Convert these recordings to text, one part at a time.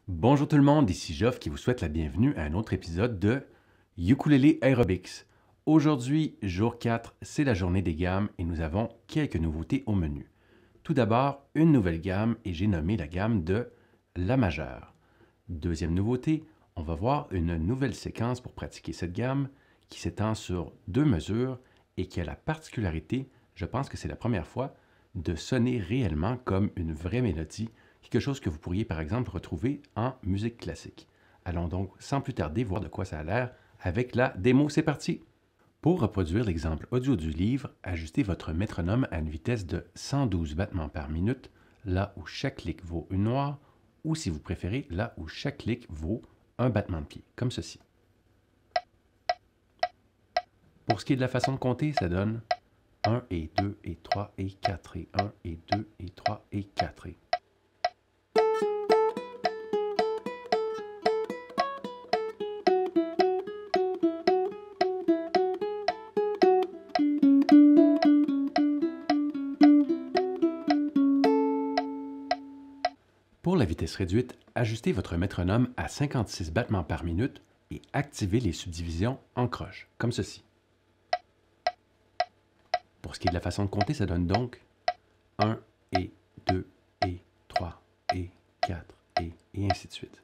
Bonjour tout le monde, ici Geoff qui vous souhaite la bienvenue à un autre épisode de Ukulele Aerobics. Aujourd'hui, jour 4, c'est la journée des gammes et nous avons quelques nouveautés au menu. Tout d'abord, une nouvelle gamme et j'ai nommé la gamme de La majeure. Deuxième nouveauté, on va voir une nouvelle séquence pour pratiquer cette gamme qui s'étend sur 2 mesures et qui a la particularité, je pense que c'est la première fois, de sonner réellement comme une vraie mélodie, quelque chose que vous pourriez par exemple retrouver en musique classique. Allons donc sans plus tarder voir de quoi ça a l'air avec la démo, c'est parti! Pour reproduire l'exemple audio du livre, ajustez votre métronome à une vitesse de 112 battements par minute, là où chaque clic vaut une noire, ou si vous préférez, là où chaque clic vaut un battement de pied, comme ceci. Pour ce qui est de la façon de compter, ça donne 1 et 2 et 3 et 4 et 1 et 2 et 3 et 4 et... Pour la vitesse réduite, ajustez votre métronome à 56 battements par minute et activez les subdivisions en croche, comme ceci. Pour ce qui est de la façon de compter, ça donne donc 1 et 2 et 3 et 4 et ainsi de suite.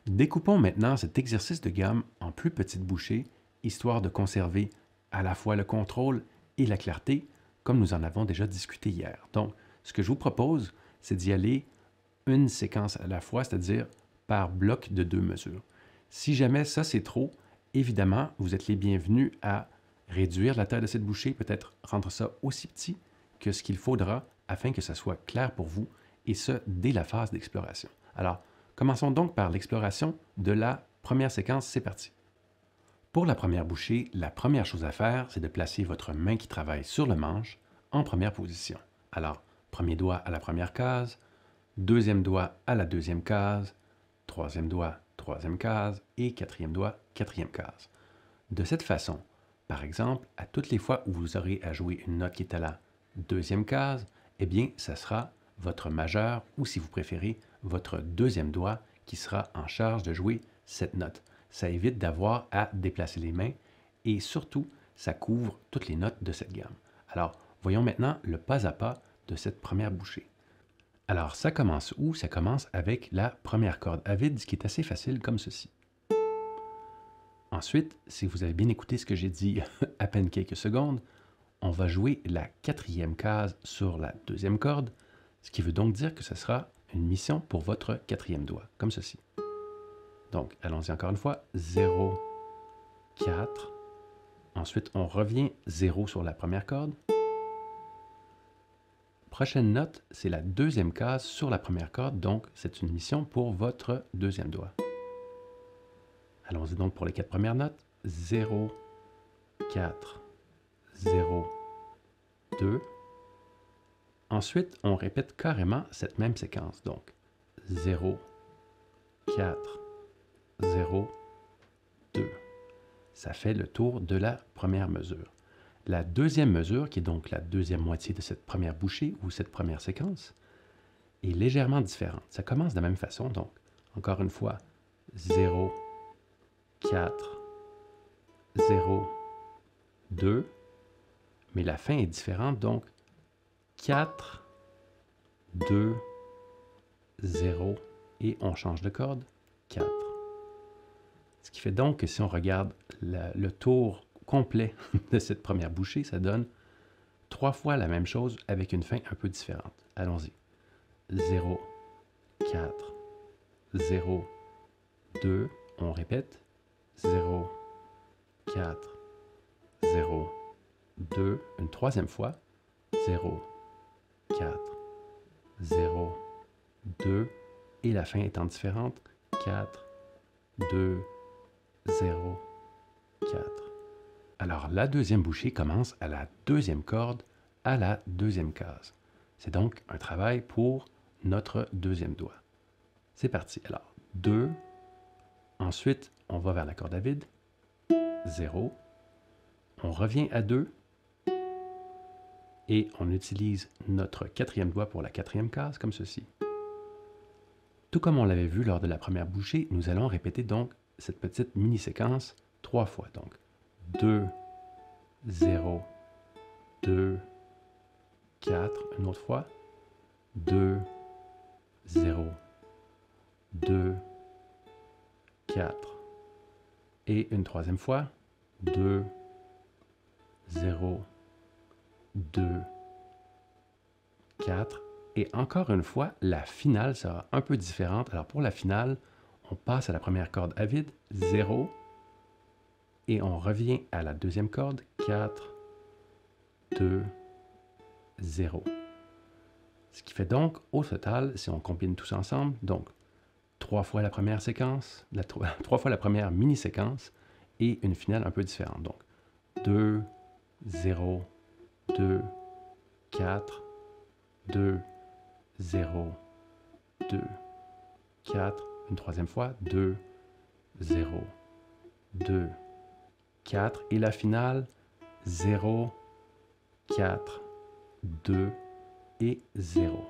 Découpons maintenant cet exercice de gamme en plus petites bouchées, histoire de conserver à la fois le contrôle et la clarté, comme nous en avons déjà discuté hier. Donc, ce que je vous propose, c'est d'y aller une séquence à la fois, c'est-à-dire par bloc de 2 mesures. Si jamais ça c'est trop, évidemment, vous êtes les bienvenus à réduire la taille de cette bouchée, peut-être rendre ça aussi petit que ce qu'il faudra afin que ça soit clair pour vous, et ce, dès la phase d'exploration. Alors, commençons donc par l'exploration de la première séquence, c'est parti. Pour la première bouchée, la première chose à faire, c'est de placer votre main qui travaille sur le manche en première position. Alors, premier doigt à la première case, deuxième doigt à la deuxième case, troisième doigt, troisième case et quatrième doigt, quatrième case. De cette façon, par exemple, à toutes les fois où vous aurez à jouer une note qui est à la deuxième case, eh bien, ça sera votre majeur ou, si vous préférez, votre deuxième doigt qui sera en charge de jouer cette note. Ça évite d'avoir à déplacer les mains et surtout, ça couvre toutes les notes de cette gamme. Alors, voyons maintenant le pas à pas de cette première bouchée. Alors, ça commence où? Ça commence avec la première corde à vide, qui est assez facile comme ceci. Ensuite, si vous avez bien écouté ce que j'ai dit à peine quelques secondes, on va jouer la quatrième case sur la deuxième corde, ce qui veut donc dire que ce sera une mission pour votre quatrième doigt, comme ceci. Donc, allons-y encore une fois, 0, 4. Ensuite, on revient 0 sur la première corde. Prochaine note, c'est la deuxième case sur la première corde, donc c'est une mission pour votre deuxième doigt. Allons-y donc pour les 4 premières notes. 0, 4, 0, 2. Ensuite, on répète carrément cette même séquence. Donc, 0, 4, 0, 2. Ça fait le tour de la première mesure. La deuxième mesure, qui est donc la deuxième moitié de cette première bouchée ou cette première séquence, est légèrement différente. Ça commence de la même façon, donc, encore une fois, 0, 4, 0, 2, mais la fin est différente, donc 4, 2, 0, et on change de corde, 4. Ce qui fait donc que si on regarde le tour complet de cette première bouchée, ça donne 3 fois la même chose avec une fin un peu différente. Allons-y. 0, 4, 0, 2, on répète, 0, 4, 0, 2, une troisième fois, 0, 4, 0, 2, et la fin étant différente, 4, 2, 0, 4. Alors, la deuxième bouchée commence à la deuxième corde, à la deuxième case. C'est donc un travail pour notre deuxième doigt. C'est parti. Alors, 2, ensuite, on va vers la corde à vide, 0, on revient à 2, et on utilise notre quatrième doigt pour la quatrième case, comme ceci. Tout comme on l'avait vu lors de la première bouchée, nous allons répéter donc cette petite mini-séquence 3 fois. Donc, 2, 0, 2, 4, une autre fois, 2, 0, 2, 4, et une troisième fois, 2, 0, 2, 4, et encore une fois, la finale sera un peu différente. Alors pour la finale, on passe à la première corde à vide, 0, et on revient à la deuxième corde, 4, 2, 0. Ce qui fait donc, au total, si on combine tous ensemble, donc 3 fois la première séquence, 3 fois la première mini-séquence, et une finale un peu différente. Donc 2, 0, 2, 4, 2, 0, 2, 4, une troisième fois, 2, 0, 2, 4, et la finale, 0, 4, 2 et 0.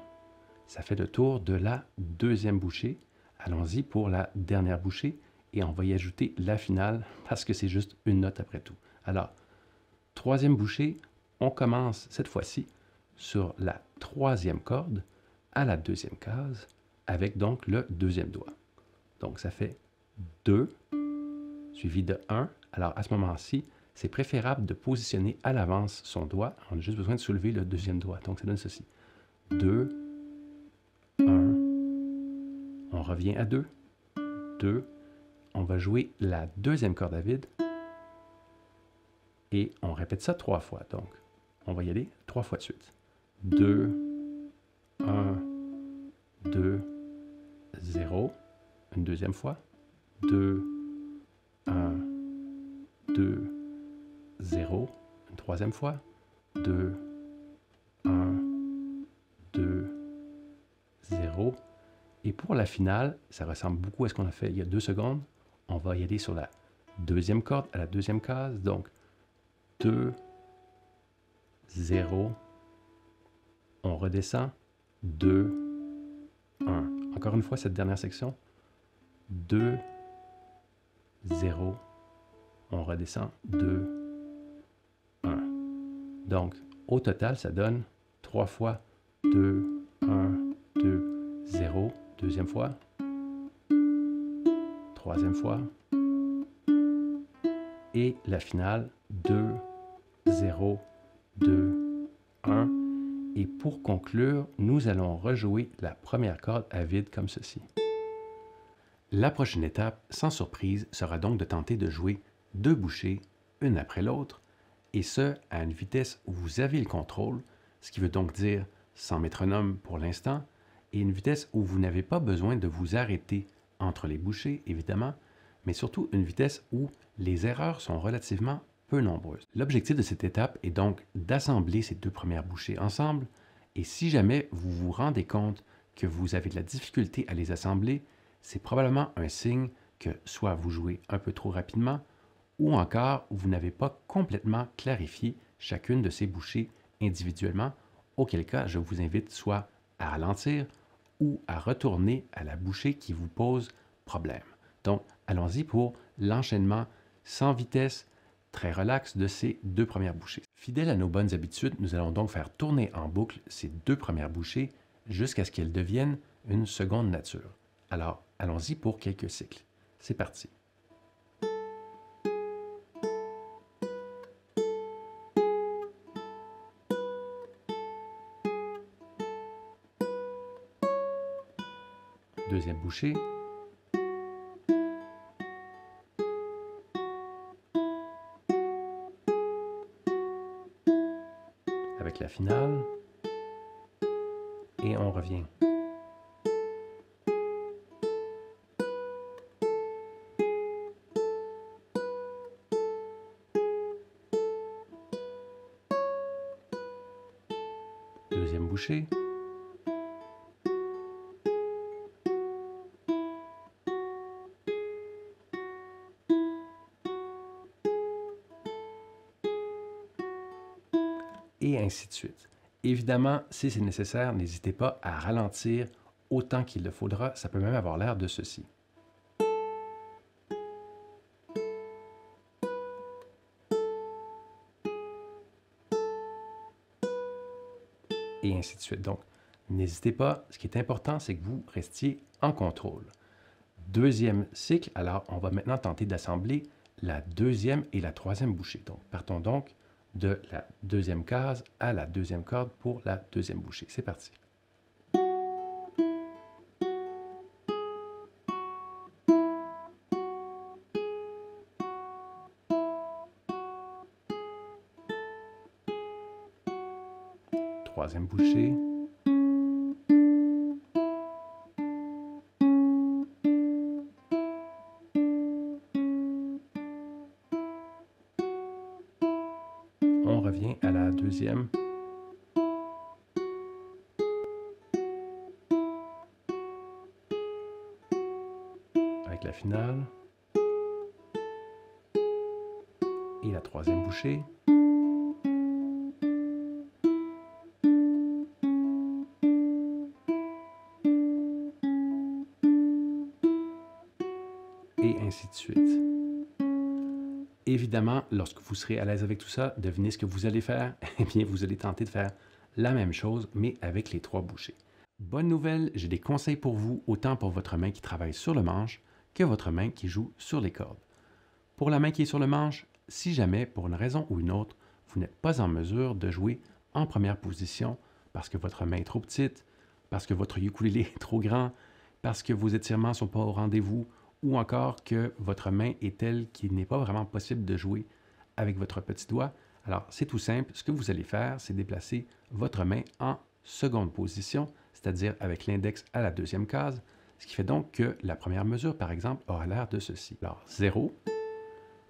Ça fait le tour de la deuxième bouchée. Allons-y pour la dernière bouchée et on va y ajouter la finale parce que c'est juste une note après tout. Alors, troisième bouchée, on commence cette fois-ci sur la troisième corde à la deuxième case avec donc le deuxième doigt. Donc ça fait 2 suivi de 1. Alors à ce moment-ci, c'est préférable de positionner à l'avance son doigt. On a juste besoin de soulever le deuxième doigt. Donc ça donne ceci. 2, 1, on revient à 2, 2, on va jouer la deuxième corde à vide et on répète ça 3 fois. Donc on va y aller 3 fois de suite. 2, 1, 2, 0, une deuxième fois. 2, 1, 2, 0, une troisième fois. 2, 1, 2, 0. Et pour la finale, ça ressemble beaucoup à ce qu'on a fait il y a 2 secondes. On va y aller sur la deuxième corde à la deuxième case. Donc 2, 0, on redescend, 2, 1. Encore une fois, cette dernière section, 2, 0, on redescend, 2, 1. Donc, au total, ça donne 3 fois 2, 1, 2, 0, deuxième fois, troisième fois, et la finale, 2, 0, 2, 1. Et pour conclure, nous allons rejouer la première corde à vide comme ceci. La prochaine étape, sans surprise, sera donc de tenter de jouer 2 bouchées, une après l'autre, et ce, à une vitesse où vous avez le contrôle, ce qui veut donc dire sans métronome pour l'instant, et une vitesse où vous n'avez pas besoin de vous arrêter entre les bouchées, évidemment, mais surtout une vitesse où les erreurs sont relativement peu nombreuses. L'objectif de cette étape est donc d'assembler ces 2 premières bouchées ensemble, et si jamais vous vous rendez compte que vous avez de la difficulté à les assembler, c'est probablement un signe que soit vous jouez un peu trop rapidement, ou encore vous n'avez pas complètement clarifié chacune de ces bouchées individuellement, auquel cas je vous invite soit à ralentir ou à retourner à la bouchée qui vous pose problème. Donc, allons-y pour l'enchaînement sans vitesse, très relax de ces 2 premières bouchées. Fidèle à nos bonnes habitudes, nous allons donc faire tourner en boucle ces 2 premières bouchées jusqu'à ce qu'elles deviennent une seconde nature. Alors, allons-y pour quelques cycles. C'est parti. Deuxième bouchée. Avec la finale. et on revient. Deuxième bouchée. Et ainsi de suite. Évidemment, si c'est nécessaire, n'hésitez pas à ralentir autant qu'il le faudra. Ça peut même avoir l'air de ceci. Et ainsi de suite. Donc, n'hésitez pas. Ce qui est important, c'est que vous restiez en contrôle. Deuxième cycle. Alors, on va maintenant tenter d'assembler la deuxième et la troisième bouchée. Donc, partons donc de la deuxième case à la deuxième corde pour la deuxième bouchée. C'est parti. Troisième bouchée. On revient à la deuxième. Avec la finale. Et la troisième bouchée. Et ainsi de suite. Évidemment, lorsque vous serez à l'aise avec tout ça, devinez ce que vous allez faire. Eh bien, vous allez tenter de faire la même chose, mais avec les trois bouchées. Bonne nouvelle, j'ai des conseils pour vous, autant pour votre main qui travaille sur le manche que votre main qui joue sur les cordes. Pour la main qui est sur le manche, si jamais, pour une raison ou une autre, vous n'êtes pas en mesure de jouer en première position parce que votre main est trop petite, parce que votre ukulélé est trop grand, parce que vos étirements ne sont pas au rendez-vous, ou encore que votre main est telle qu'il n'est pas vraiment possible de jouer avec votre petit doigt, alors c'est tout simple. Ce que vous allez faire, c'est déplacer votre main en seconde position, c'est-à-dire avec l'index à la deuxième case, ce qui fait donc que la première mesure, par exemple, aura l'air de ceci. Alors, 0.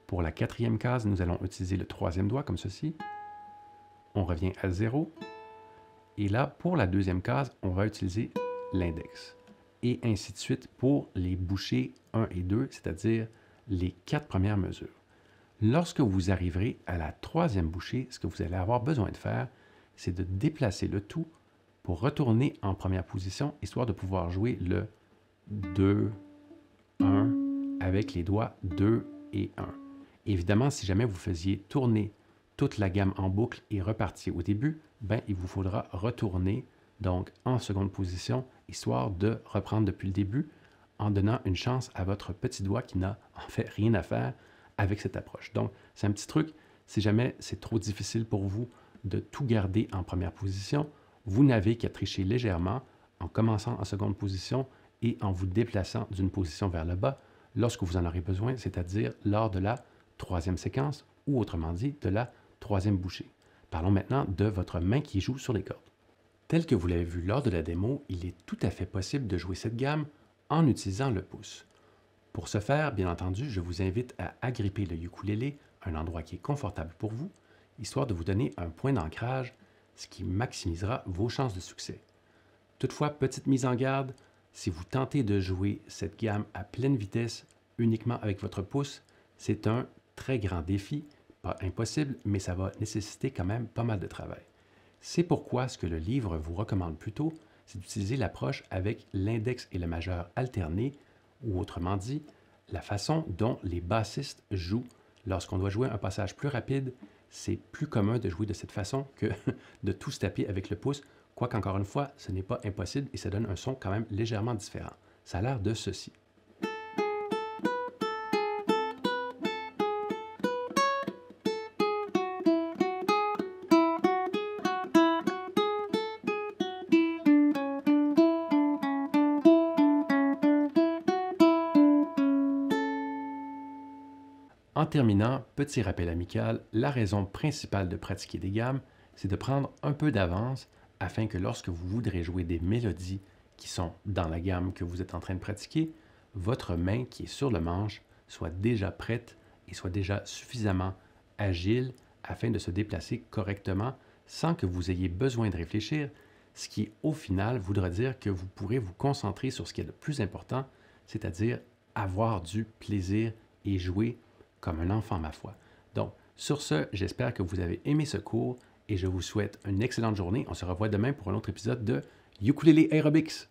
Pour la quatrième case, nous allons utiliser le troisième doigt comme ceci. On revient à 0. Et là, pour la deuxième case, on va utiliser l'index. Et ainsi de suite pour les bouchées 1 et 2, c'est-à-dire les 4 premières mesures. Lorsque vous arriverez à la troisième bouchée, ce que vous allez avoir besoin de faire, c'est de déplacer le tout pour retourner en première position, histoire de pouvoir jouer le 2, 1 avec les doigts 2 et 1. Évidemment, si jamais vous faisiez tourner toute la gamme en boucle et repartiez au début, ben, il vous faudra retourner donc en seconde position, histoire de reprendre depuis le début en donnant une chance à votre petit doigt qui n'a en fait rien à faire avec cette approche. Donc, c'est un petit truc. Si jamais c'est trop difficile pour vous de tout garder en première position, vous n'avez qu'à tricher légèrement en commençant en seconde position et en vous déplaçant d'une position vers le bas lorsque vous en aurez besoin, c'est-à-dire lors de la troisième séquence ou autrement dit de la troisième bouchée. Parlons maintenant de votre main qui joue sur les cordes. Tel que vous l'avez vu lors de la démo, il est tout à fait possible de jouer cette gamme en utilisant le pouce. Pour ce faire, bien entendu, je vous invite à agripper le ukulélé à un endroit qui est confortable pour vous, histoire de vous donner un point d'ancrage, ce qui maximisera vos chances de succès. Toutefois, petite mise en garde, si vous tentez de jouer cette gamme à pleine vitesse uniquement avec votre pouce, c'est un très grand défi, pas impossible, mais ça va nécessiter quand même pas mal de travail. C'est pourquoi ce que le livre vous recommande plutôt, c'est d'utiliser l'approche avec l'index et le majeur alternés, ou autrement dit, la façon dont les bassistes jouent. Lorsqu'on doit jouer un passage plus rapide, c'est plus commun de jouer de cette façon que de tout se taper avec le pouce, quoique encore une fois, ce n'est pas impossible et ça donne un son quand même légèrement différent. Ça a l'air de ceci. En terminant, petit rappel amical, la raison principale de pratiquer des gammes, c'est de prendre un peu d'avance afin que lorsque vous voudrez jouer des mélodies qui sont dans la gamme que vous êtes en train de pratiquer, votre main qui est sur le manche soit déjà prête et soit déjà suffisamment agile afin de se déplacer correctement sans que vous ayez besoin de réfléchir, ce qui au final voudra dire que vous pourrez vous concentrer sur ce qui est le plus important, c'est-à-dire avoir du plaisir et jouer comme un enfant, ma foi. Donc, sur ce, j'espère que vous avez aimé ce cours et je vous souhaite une excellente journée. On se revoit demain pour un autre épisode de Ukulele Aerobics.